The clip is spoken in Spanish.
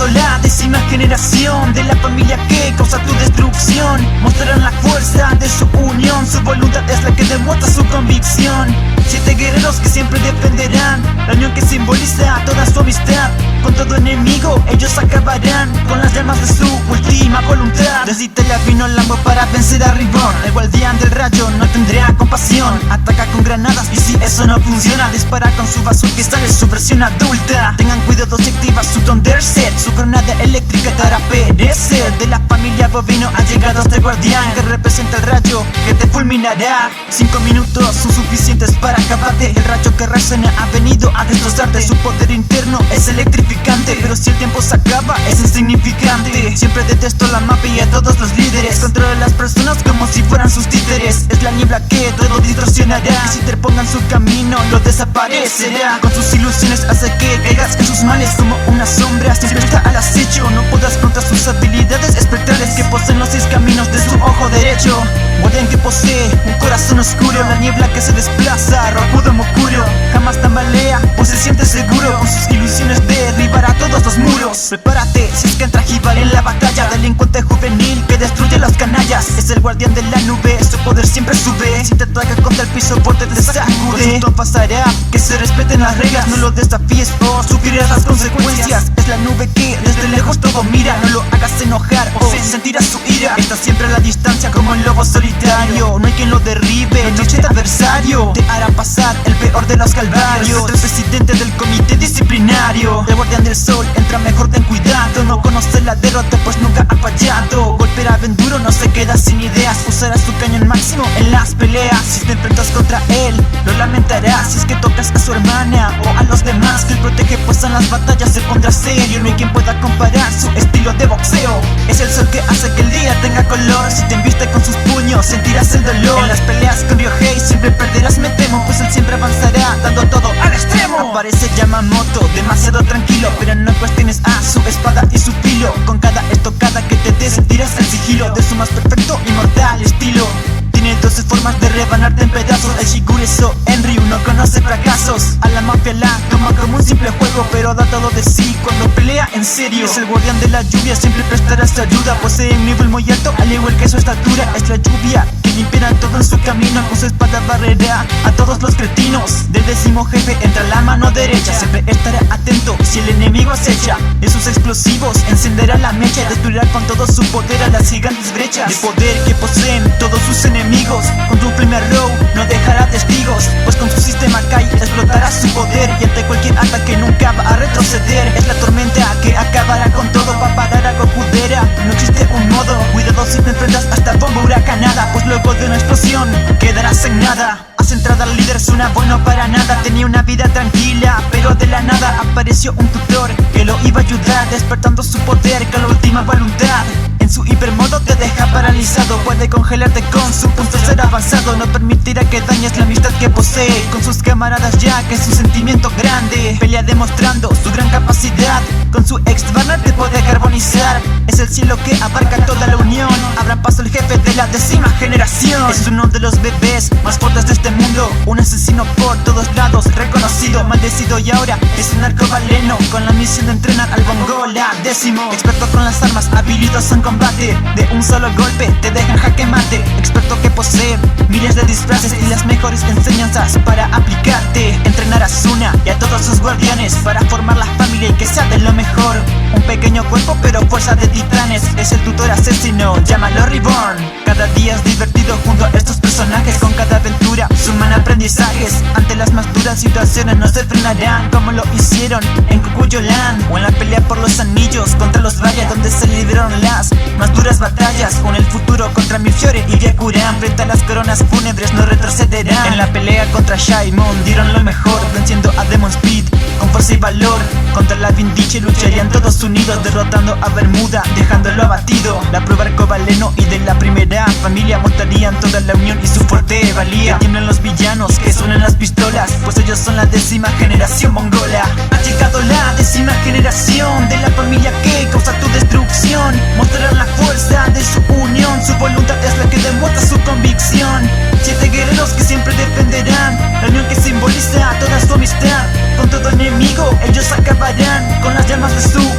llegado la 10ª generación de la familia que causa tu destrucción. Mostrarán la fuerza de su unión, su voluntad es la que demuestra su convicción. 7 guerreros que siempre defenderán la unión que simboliza toda su amistad. Con todo enemigo ellos acabarán con las llamas de su última voluntad. Desde Italia vino Lambo para vencer a Reborn. El guardián del rayo no tendrá compasión, ataca con granadas y si eso no funciona dispara con su bazooka y sale su versión adulta. Tengan cuidado si activa su Thunderset, su granada eléctrica te hará perecer. De la familia Bovino ha llegado este guardián que representa el rayo que te fulminará. 5 minutos son suficientes para acabarte. El rayo que resuena ha venido a destrozarte. Su poder interno es electrificante, pero si el tiempo se acaba es insignificante. Siempre detesto la mafia y a todos los líderes. Controla a las personas como si fueran sus títeres. Es la niebla que todo distorsionará, y si te pongan su camino lo desaparecerá. Con sus ilusiones hace que caigas en sus males. Como una sombra siempre está al acecho. No podrás contra sus habilidades espectrales que poseen los 6 caminos de su ojo derecho. Guardián que posee un corazón oscuro, la niebla que se desplaza, Rokudo Mokuro. Jamás tambalea, pues se siente seguro. Con sus ilusiones derribará todos los muros. Prepárate si es que entra Hibal en la batalla. Delincuente juvenil que destruye las canallas. Es el guardián de la nube, su poder siempre sube. Si te ataca contra el piso fuerte te sacude. Con su tonfas hará que se respeten las reglas. No lo desafíes o sufrirás las consecuencias. Es la nube que desde lejos todo mira. No lo hagas enojar o sentirás su ira. Está siempre a la distancia como el lobo solitario. No hay quien lo derribe, noche de adversario. Te hará pasar el peor de los calvarios. El presidente del comité disciplinario. El guardián del sol entra mejor, ten cuidado. No conoce la derrota pues nunca ha fallado. Golpeará bien duro, no se queda sin ideas. Usará su cañón máximo en las peleas. Si te enfrentas contra él, lo lamentarás. Si es que tocas a su hermana o a los demás que él protege, pues en las batallas se pondrá serio. No hay quien pueda comparar su estilo de boxeo. Es el sol que hace que el día tenga color. Si te embiste con sus puños sentirás el dolor. En las peleas con Ryohei siempre perderás, me temo, pues él siempre avanzará dando todo al extremo. Aparece Yamamoto, demasiado tranquilo, pero no cuestiones a su espada y su filo. Con cada estocada que te des sentirás el sigilo de su más perfecto y mortal estilo. Tiene 12 formas de rebanarte en pedazos. El Shigureso Enryu no conoce fracasos. A la mafia la toma como un simple juego, pero da todo de sí cuando pelea en serio. Es el guardián de la lluvia, siempre prestará su ayuda. Posee un nivel muy alto, al igual que su estatura. Es la lluvia que limpiará todo en su camino. Con su espada barrerá a todos los cretinos. Del 10º jefe entra la mano derecha. Siempre estará atento si el enemigo acecha. En sus explosivos encenderá la mecha y destruirá con todo su poder a las gigantes brechas de poder que poseen todos sus enemigos. Con tu primer row no dejará testigos, pues con su sistema Kai explotará su poder. Y ante cualquier ataque nunca va a retroceder. Es la tormenta que acabará con todo, va a parar a Gokudera. No existe un modo, cuidado si te enfrentas hasta bomba huracanada, pues luego de una explosión quedarás en nada. Hace entrada al líder, suena bueno para nada. Tenía una vida tranquila, pero de la nada apareció un tutor que lo iba a ayudar, despertando su poder con la última voluntad. En su hipermodo te deja paralizado, puede congelarte con su punto ser avanzado. No permitirá que dañes la amistad que posee con sus camaradas, ya que es un sentimiento grande. Pelea demostrando su gran capacidad, con su ex-banner te puede carbonizar. Es el cielo que abarca toda la unión. Abran paso el jefe de la 10ª generación. Es uno de los bebés más fuertes de este mundo, un asesino por todos lados, reconocido, maldecido y ahora es un arcobaleno con la misión de entrenar al Bongola 10º. Experto con las armas, habilidoso en combate, de un solo golpe te dejan jaque mate. Experto que posee miles de disfraces y las mejores enseñanzas para aplicarte. Entrenar a Suna y a todos sus guardianes para formar la familia y que sea de lo mejor. Un pequeño cuerpo pero fuerza de titanes, es el tutor asesino, llámalo Reborn. Cada día es divertido junto a estos personajes, con cada aventura suman aprendizajes. Ante las más duras situaciones no se frenarán, como lo hicieron en Kukuyoland o en la pelea por los anillos contra los Varia, donde se libraron las más duras batallas. Con el futuro contra Milfiore y Byakuran, frente a las coronas fúnebres no retrocederán. En la pelea contra Shaimon dieron lo mejor, venciendo a Demon Speed con fuerza y valor. Contra la Vindice lucharían todos unidos, derrotando a Bermuda, dejándolo abatido. La prueba arcobaleno y de la primera familia mostrarían toda la unión y su fuerte valía. Que tiemblen los villanos, que suenen las pistolas, pues ellos son la 10ª generación mongola. Ha llegado la 10ª generación de la familia que causa tu destrucción. Mostrarán la fuerza de su unión, su voluntad es la que demuestra su convicción. 7 guerreros que siempre defenderán la unión que simboliza toda su amistad. Con todo enemigo ellos acabarán con las llamas de su